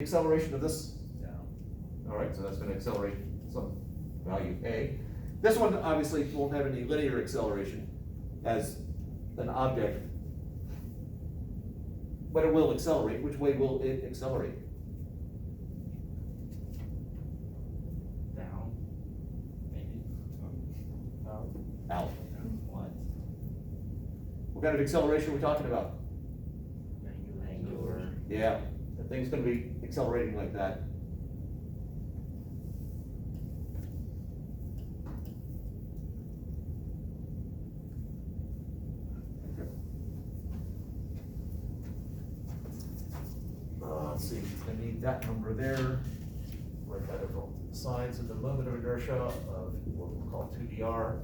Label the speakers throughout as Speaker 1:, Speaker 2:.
Speaker 1: acceleration of this.
Speaker 2: down.
Speaker 1: All right, so that's going to accelerate some value A. This one obviously won't have any linear acceleration as an object, but it will accelerate. Which way will it accelerate?
Speaker 2: Down, maybe.
Speaker 1: Out.
Speaker 2: What?
Speaker 1: What kind of acceleration are we talking about?
Speaker 2: Angular.
Speaker 1: Yeah, the thing's going to be accelerating like that. Let's see, I need that number there. Write that over on the side. So the moment of inertia of what we'll call 2dr,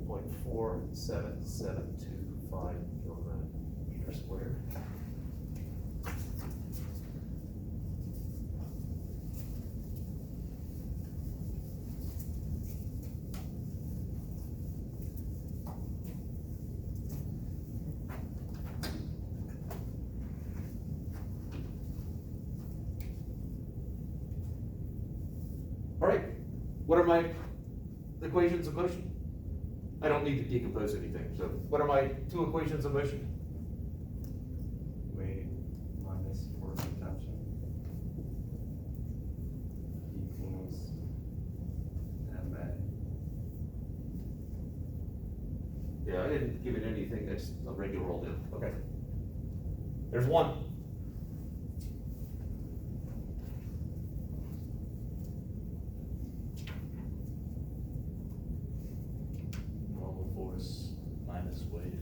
Speaker 1: 0.47725 kilogram meter squared. All right, what are my equations of motion? I don't need to decompose anything, so what are my two equations of motion?
Speaker 3: Weight minus force of tension equals MA.
Speaker 1: Yeah, I didn't give it anything that's a regular old in. Okay. There's one.
Speaker 2: Normal force minus weight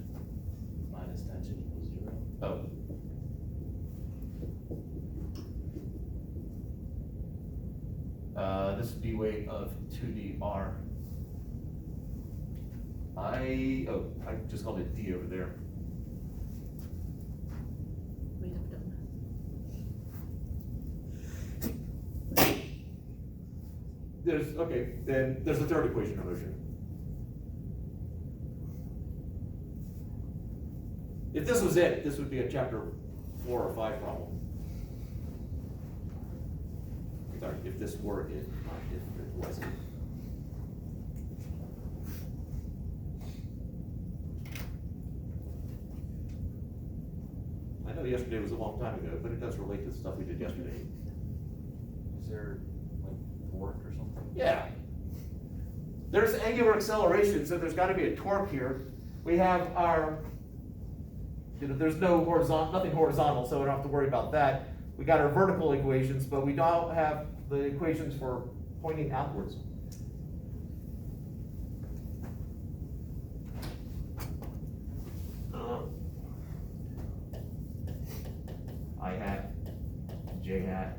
Speaker 2: minus tension equals 0.
Speaker 1: Oh. This would be weight of 2dr. I just called it D over there.
Speaker 4: Weight of donut.
Speaker 1: Then there's the third equation of motion. If this was it, this would be a chapter 4 or 5 problem. Sorry, if this were it, not if it wasn't. I know yesterday was a long time ago, but it does relate to the stuff we did yesterday.
Speaker 2: Is there like torque or something?
Speaker 1: Yeah. There's angular acceleration, so there's got to be a torque here. We have our, there's no horizontal, nothing horizontal, so we don't have to worry about that. We got our vertical equations, but we don't have the equations for pointing outwards. I hat, J hat,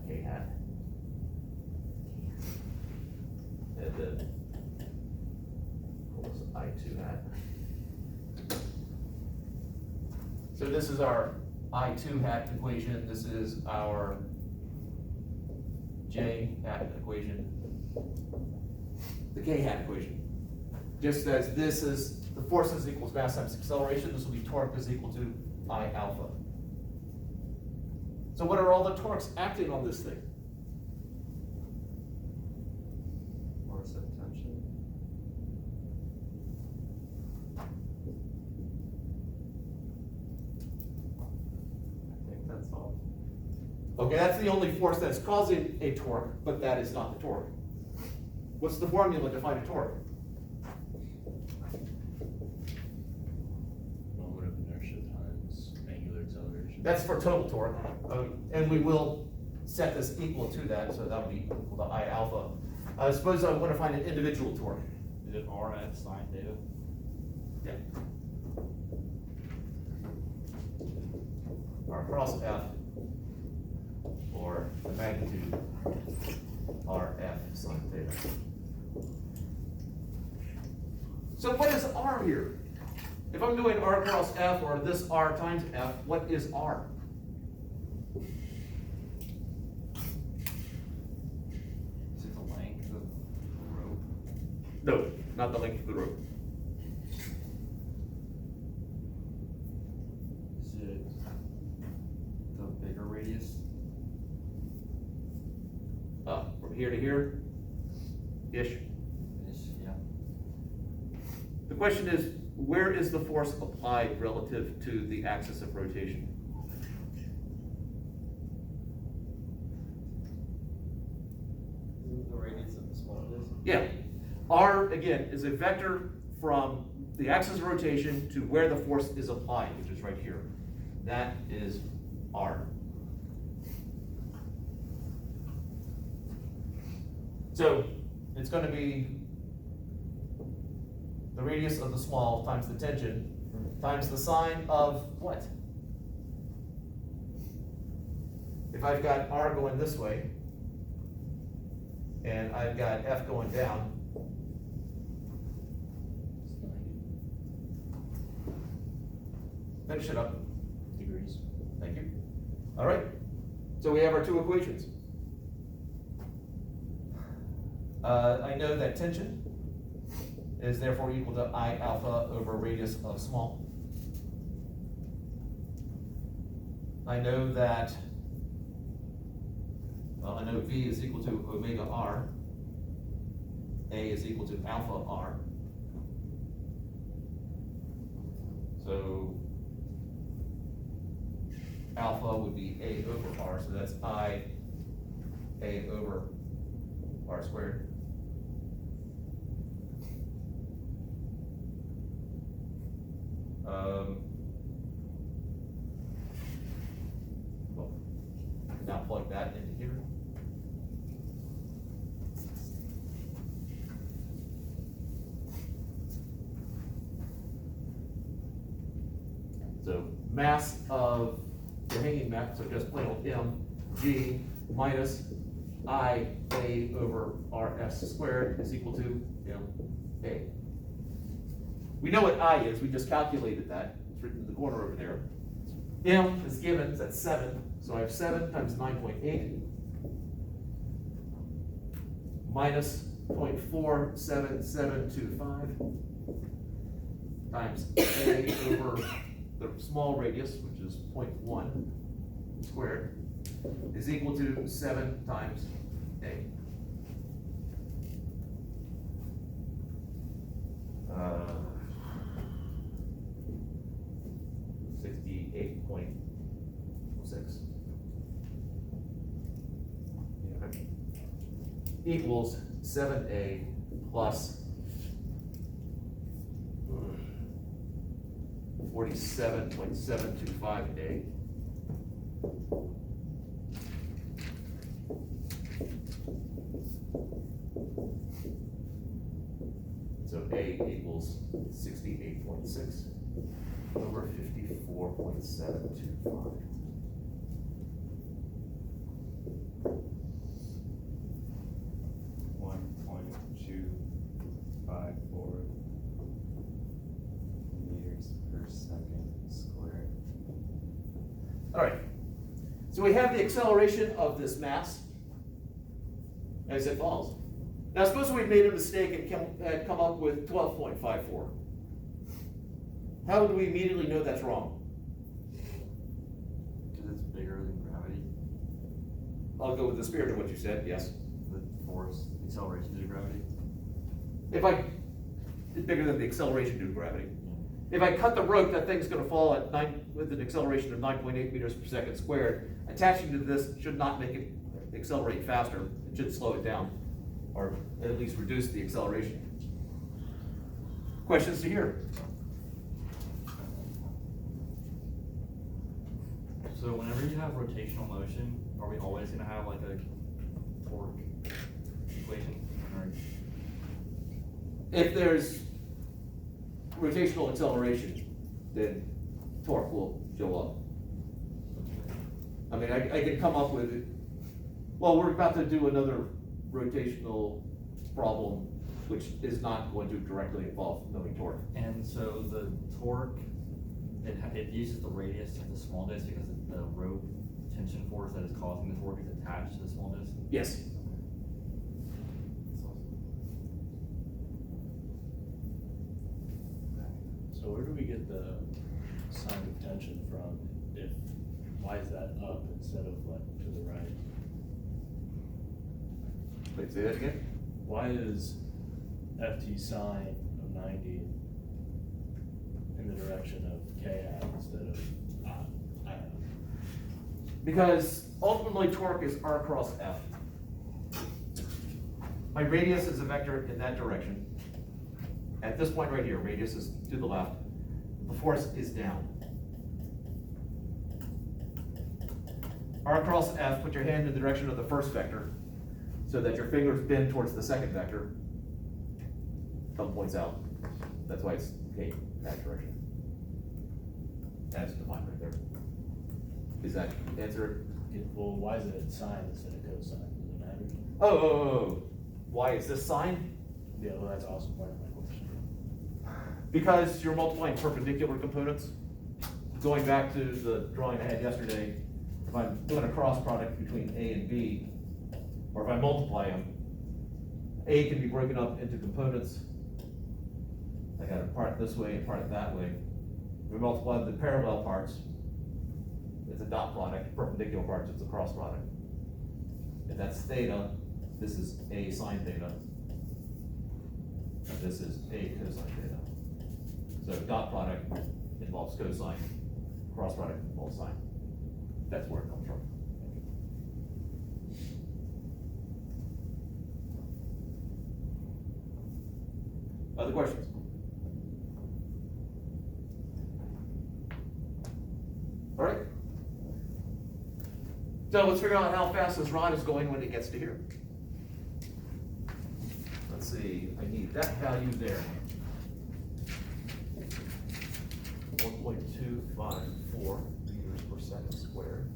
Speaker 1: K hat. And then, what was it, I2 hat. So this is our I2 hat equation, this is our J hat equation, the K hat equation. Just as this is, the forces equals mass times acceleration, this will be torque is equal to I alpha. So what are all the torques acting on this thing?
Speaker 3: Force of tension. I think that's all.
Speaker 1: Okay, that's the only force that's causing a torque, but that is not the torque. What's the formula to find a torque?
Speaker 2: Moment of inertia times angular acceleration.
Speaker 1: That's for total torque, and we will set this equal to that, so that would be equal to I alpha. Suppose I want to find an individual torque.
Speaker 2: Is it RF sine theta?
Speaker 1: Yeah. R cross F, or the magnitude RF sine theta. So what is R here? If I'm doing R cross F or this R times F, what is R?
Speaker 2: Is it the length of the rope?
Speaker 1: No, not the length of the rope.
Speaker 2: Is it the bigger radius
Speaker 1: from here to here, ish.
Speaker 2: Yeah.
Speaker 1: The question is, where is the force applied relative to the axis of rotation?
Speaker 3: Isn't the radius of the small disk?
Speaker 1: Yeah, R, again, is a vector from the axis of rotation to where the force is applied, which is right here. That is R. So, it's gonna be the radius of the small times the tension times the sine of what? If I've got R going this way, and I've got F going down, finish it up.
Speaker 2: Degrees.
Speaker 1: Thank you. All right, so we have our two equations. I know that tension is therefore equal to I alpha over radius of small. I know that, well, I know V is equal to omega R. A is equal to alpha R. So alpha would be A over R, so that's I A over R squared. Well, now plug that into here. So mass of the hanging mass, so just plain old M G minus I A over RS squared is equal to M A. We know what I is, we just calculated that, it's written in the corner over there. M is given, that's 7, so I have 7 times 9.8 minus 0.47725 times A over the small radius, which is 0.1 squared, is equal to 7 times A. 68.6 equals 7A plus 47.725A. So A equals 68.6 over 54.725.
Speaker 3: Meters per second squared.
Speaker 1: All right, so we have the acceleration of this mass as it falls. Now suppose we made a mistake and had come up with 12.54. How would we immediately know that's wrong?
Speaker 2: Because it's bigger than gravity,
Speaker 1: I'll go with the spirit of what you said, yes.
Speaker 2: the force, acceleration due to gravity.
Speaker 1: It's bigger than the acceleration due to gravity. If I cut the rope, that thing's gonna fall at with an acceleration of 9.8 meters per second squared. Attaching to this should not make it accelerate faster, it should slow it down, or at least reduce the acceleration. Questions to hear?
Speaker 5: So whenever you have rotational motion, are we always gonna have like a torque equation? Or
Speaker 1: If there's rotational acceleration, then torque will show up. I mean, I could come up with it. Well, we're about to do another rotational problem, which is not going to directly involve knowing torque.
Speaker 5: And so the torque, it uses the radius of the small disc because the rope tension force that is causing the torque is attached to the small disc?
Speaker 1: Yes.
Speaker 6: So where do we get the sign of tension from? Why is that up instead of like to the right?
Speaker 1: Wait, say that again?
Speaker 6: Why is FT sine of 90 in the direction of K hat instead of, I don't know.
Speaker 1: Because ultimately torque is R cross F. My radius is a vector in that direction. At this point right here, radius is to the left. The force is down. R cross F, put your hand in the direction of the first vector so that your fingers bend towards the second vector. Thumb points out. That's why it's K, that direction. That's defined right there. Is that answer?
Speaker 6: Well, why is it sine instead of cosine? Does it matter?
Speaker 1: Oh. Why is this sign?
Speaker 6: Yeah, well, that's also part of my question.
Speaker 1: Because you're multiplying perpendicular components. Going back to the drawing I had yesterday, if I'm doing a cross product between A and B, or if I multiply them, A can be broken up into components. I got a part this way and part that way. We multiply the parallel parts. It's a dot product, perpendicular parts, it's a cross product. If that's theta, this is A sine theta. And this is A cosine theta. So dot product involves cosine, cross product involves sine. That's where it comes from. Other questions? All right. So let's figure out how fast this rod is going when it gets to here. Let's see, I need that value there. 1.254 meters per second squared.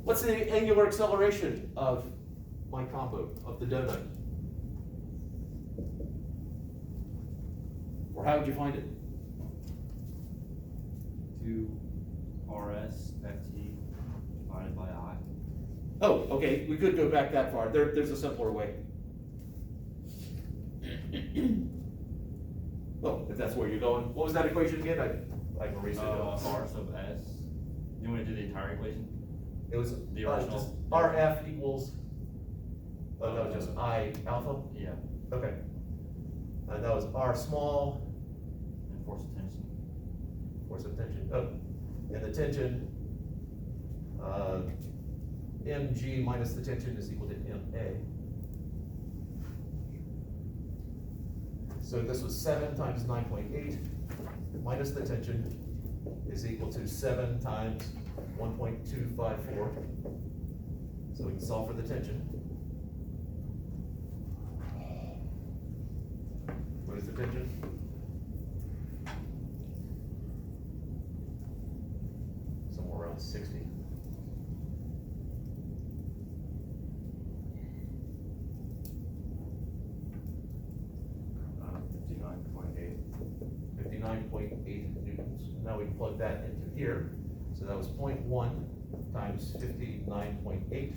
Speaker 1: What's the angular acceleration of my combo, of the donut? Or how would you find it?
Speaker 5: 2RS FT divided by I.
Speaker 1: Oh, okay, we could go back that far. There's a simpler way. Well, if that's where you're going. What was that equation again? I can erase it.
Speaker 5: R sub S. You want to do the entire equation?
Speaker 1: It was
Speaker 5: The
Speaker 1: just
Speaker 5: original.
Speaker 1: RF equals, no, just I alpha?
Speaker 5: Yeah.
Speaker 1: Okay. And that was R small,
Speaker 5: And force of tension.
Speaker 1: force of tension, oh, and the tension, mg minus the tension is equal to ma. So this was 7 times 9.8 minus the tension is equal to 7 times 1.254. So we can solve for the tension. What is the tension? Somewhere around 60.
Speaker 3: $59.8.
Speaker 1: 59.8 newtons. Now we can plug that into here. So that was 0.1 times 59.8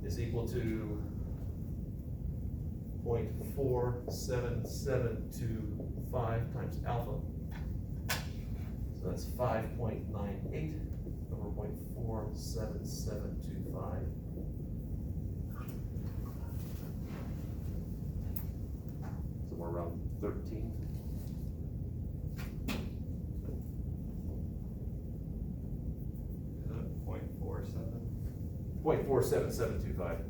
Speaker 1: is equal to 0.47725 times alpha. So that's 5.98 over 0.47725. So we're around 13.
Speaker 3: Is it 0.47?
Speaker 1: 0.47725,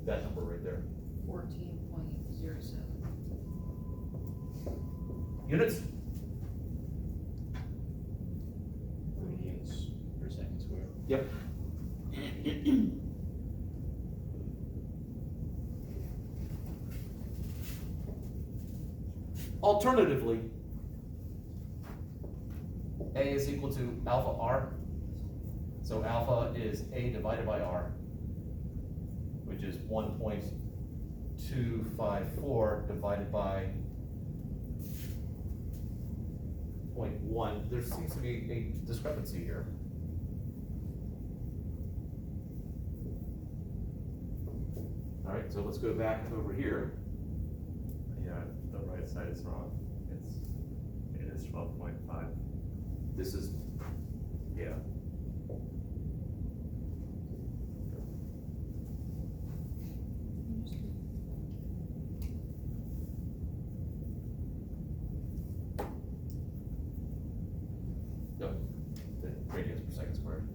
Speaker 1: that number right there.
Speaker 4: 14.07.
Speaker 1: Units?
Speaker 6: Radians per second squared.
Speaker 1: Yep. Alternatively, A is equal to alpha R. So alpha is A divided by R, which is 1.254 divided by 0.1. There seems to be a discrepancy here. so let's go back over here.
Speaker 3: Yeah, the right side is wrong. It is 12.5.
Speaker 1: This is, yeah. No, the radians per second squared.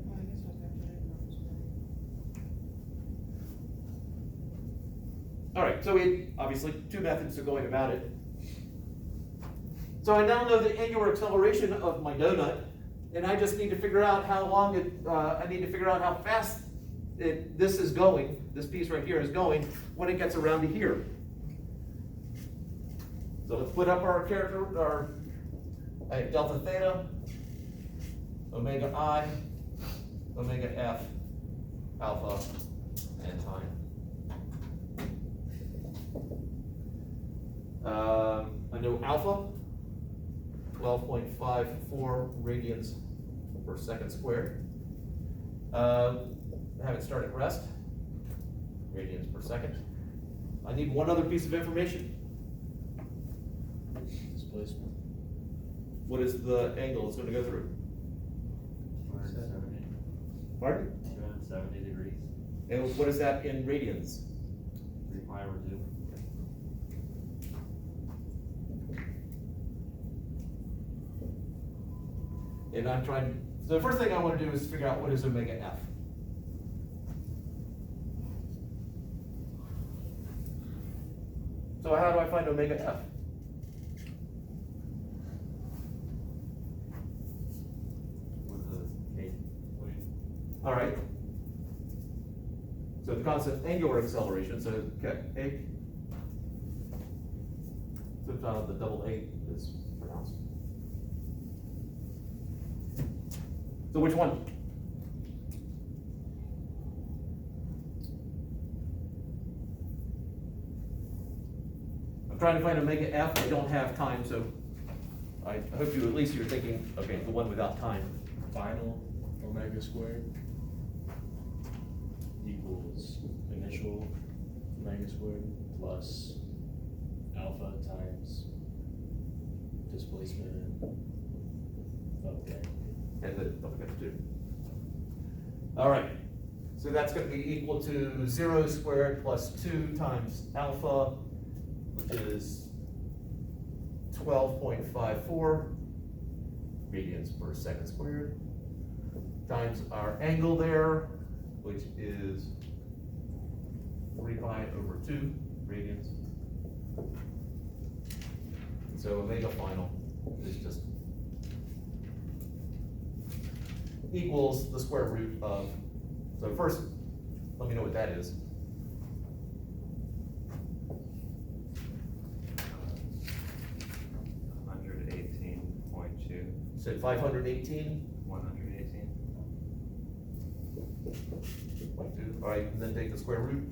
Speaker 4: Well, I guess I was gonna put it in numbers,
Speaker 1: All right, so we, obviously, two methods of going about it. So I now know the angular acceleration of my donut, and I just need to figure out how long it, I need to figure out how fast this is going, this piece right here is going, when it gets around to here. So let's put up our delta theta, omega I, omega F, alpha, and time. I know alpha, 12.54 radians per second squared. Have it start at rest, radians per second. I need one other piece of information.
Speaker 6: Displacement.
Speaker 1: What is the angle it's gonna go through?
Speaker 5: 270,
Speaker 1: Pardon?
Speaker 5: 270 degrees,
Speaker 1: And what is that in radians?
Speaker 5: 3 pi over 2.
Speaker 1: And I'm trying, so the first thing I wanna do is figure out what is omega F. So how do I find omega F?
Speaker 5: With the K.
Speaker 1: All right. So the constant angular acceleration, so, okay, A. So the double A is pronounced. So which one? I'm trying to find omega F, I don't have time, so I hope you, at least you're thinking, okay, the one without time.
Speaker 6: Final omega squared equals initial omega squared plus alpha times displacement of the
Speaker 1: And the, don't forget to do. All right, so that's gonna be equal to 0 squared plus 2 times alpha, which is 12.54 radians per second squared, times our angle there, which is 3 pi over 2 radians. And so omega final is just equals the square root of, so first, let me know what that is.
Speaker 3: 118.2.
Speaker 1: Said 518.
Speaker 3: 118.
Speaker 1: 0.2, all right, and then take the square root.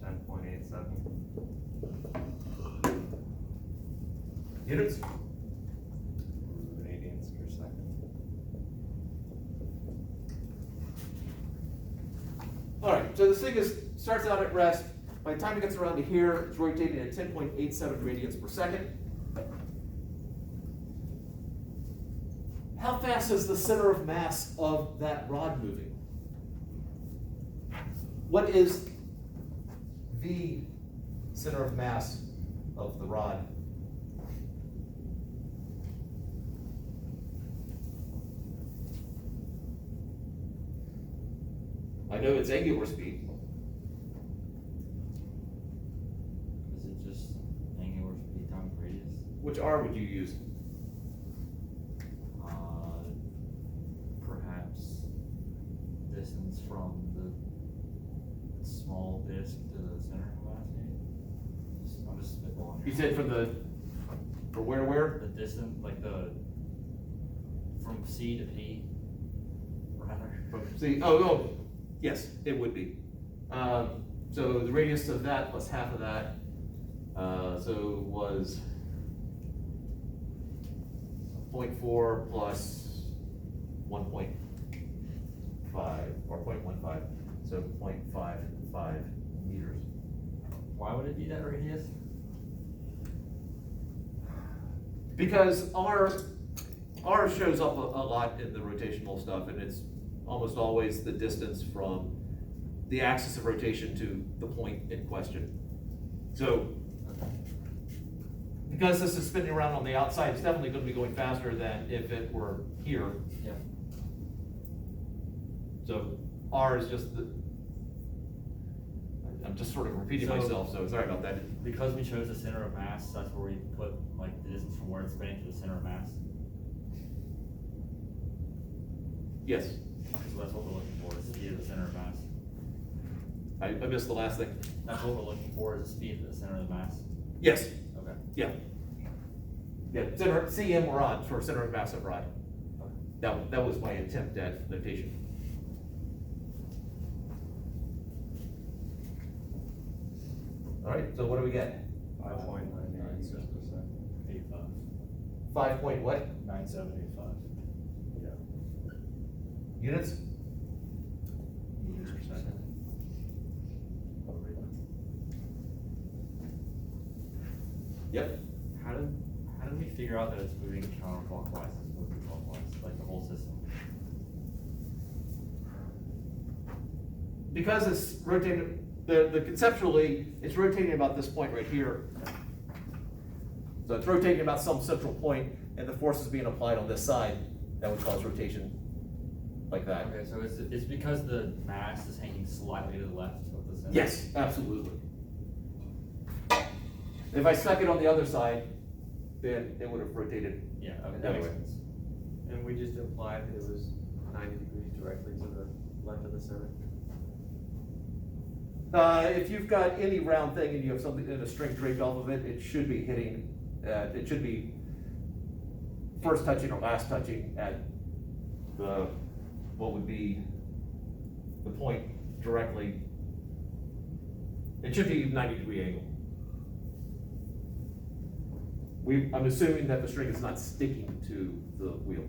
Speaker 3: 10.87.
Speaker 1: Units?
Speaker 3: Radians per second.
Speaker 1: All right, so this thing starts out at rest. By the time it gets around to here, it's rotating at 10.87 radians per second. How fast is the center of mass of that rod moving? What is the center of mass of the rod? I know it's angular speed.
Speaker 5: Is it just angular speed times radius?
Speaker 1: Which R would you use?
Speaker 5: Perhaps distance from the small disk to the center of mass, maybe? I'm just spitballing here.
Speaker 1: You said from the, for where?
Speaker 5: The distance, like from C to P, rather.
Speaker 1: See, oh, yes, it would be. So the radius of that plus half of that, so was 0.4 plus 1.5, or 0.15, so 0.55 meters.
Speaker 5: Why would it be that radius?
Speaker 1: Because ours shows up a lot in the rotational stuff, and it's almost always the distance from the axis of rotation to the point in question. So, because this is spinning around on the outside, it's definitely gonna be going faster than if it were here.
Speaker 5: Yeah.
Speaker 1: So R is just the, I'm just sort of repeating
Speaker 5: So-
Speaker 1: myself, so sorry about that.
Speaker 5: Because we chose the center of mass, that's where we put like the distance from where it's spinning to the center of mass.
Speaker 1: Yes,
Speaker 5: So that's what we're looking for, is the speed of the center of mass.
Speaker 1: I missed the last thing.
Speaker 5: That's what we're looking for, is the speed of the center of the mass.
Speaker 1: Yes,
Speaker 5: Okay.
Speaker 1: yeah. Yeah, center, CM rod for center of mass of rod. That was my attempt at notation. All right, so what do we get?
Speaker 3: 5.996%.
Speaker 6: 85,
Speaker 1: 5 point what?
Speaker 6: 9785.
Speaker 1: Units?
Speaker 6: Meters per second.
Speaker 1: Yep.
Speaker 5: How did we figure out that it's moving counterclockwise as opposed to clockwise, like the whole system?
Speaker 1: Because it's rotating, the conceptually, it's rotating about this point right here. So it's rotating about some central point, and the force is being applied on this side, that would cause rotation like that.
Speaker 5: Okay, so it's because the mass is hanging slightly to the left of the center?
Speaker 1: Yes, absolutely. If I stuck it on the other side, then it would have rotated.
Speaker 5: Yeah, okay, that makes
Speaker 1: Anyway.
Speaker 5: sense.
Speaker 2: And we just implied that it was 90 degrees directly to the left of the center.
Speaker 1: If you've got any round thing and you have something in a string draped off of it, it should be hitting, it should be first touching or last touching at the, what would be the point directly. It should be 90-degree angle. I'm assuming that the string is not sticking to the wheel.